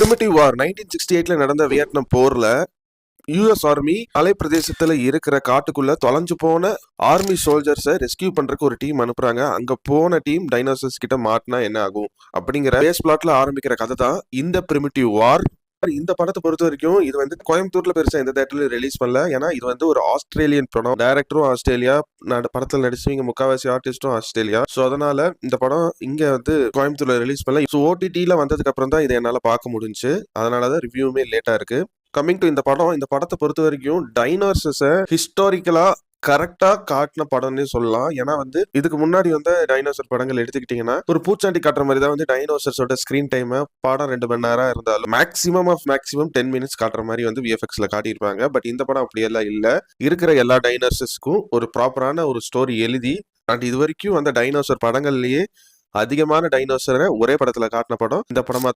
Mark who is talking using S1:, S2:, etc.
S1: Primitive வார் 1968ல நடந்த Vietnam போர்ல US army மலை பிரதேசத்துல இருக்கிற காட்டுக்குள்ள தொலைஞ்சு போன ஆர்மி சோல்ஜர்ஸை ரெஸ்கியூ பண்றதுக்கு ஒரு டீம் அனுப்புறாங்க. அங்க போன டீம் டைனோசர்ஸ் கிட்ட மாட்டினா என்ன ஆகும் அப்படிங்கிற பேஸ் பிளாட்ல ஆரம்பிக்கிற கதை தான் இந்த பிரிமிட்டிவ் வார். இந்த படத்தை பொறுத்த வரைக்கும் இது வந்து கோயம்புத்தூர்ல பெருசா இந்த தேட்டர்ல ரிலீஸ் பண்ணல. ஏன்னா இது வந்து ஒரு ஆஸ்திரேலியன் படம், டைரக்டரும் ஆஸ்திரேலியா, படத்துல நடிச்சவங்க முக்காவாசி ஆர்டிஸ்டும் ஆஸ்திரேலியா. சோ அதனால இந்த படம் இங்க வந்து கோயம்புத்தூர்ல ரிலீஸ் பண்ணல. ஸோ ஓடிடில வந்ததுக்கு அப்புறம் தான் இதை என்னால பார்க்க முடிஞ்சு. அதனாலதான் ரிவ்யூமே லேட்டா இருக்கு. கம்மிங் டு இந்த படத்தை பொறுத்த வரைக்கும் டைனோசர்ஸை ஹிஸ்டாரிக்கலா கரெக்டா காட்டின படம்னு சொல்லலாம். ஏன்னா வந்து இதுக்கு முன்னாடி வந்து டைனோசர் படங்கள் எடுத்துக்கிட்டீங்கன்னா ஒரு பூச்சாண்டி காட்டுற மாதிரி தான் வந்து டைனோசர்ஸோட ஸ்கிரீன் டைம் படம் 2 மணி நேரம் இருந்தாலும் மேக்ஸிமம் 10 மினிட்ஸ் காட்டுற மாதிரி வந்து விஎஃப்எக்ஸ்ல காட்டியிருப்பாங்க. பட் இந்த படம் அப்படியெல்லாம் இல்ல. இருக்கிற எல்லா டைனோசர்ஸ்க்கும் ஒரு ப்ராப்பரான ஒரு ஸ்டோரி எழுதி அண்ட் இது வரைக்கும் அந்த டைனோசர் படங்கள்லயே அதிகமான டைனோசரை ஒரே படத்துல காட்டின படம் இந்த படமா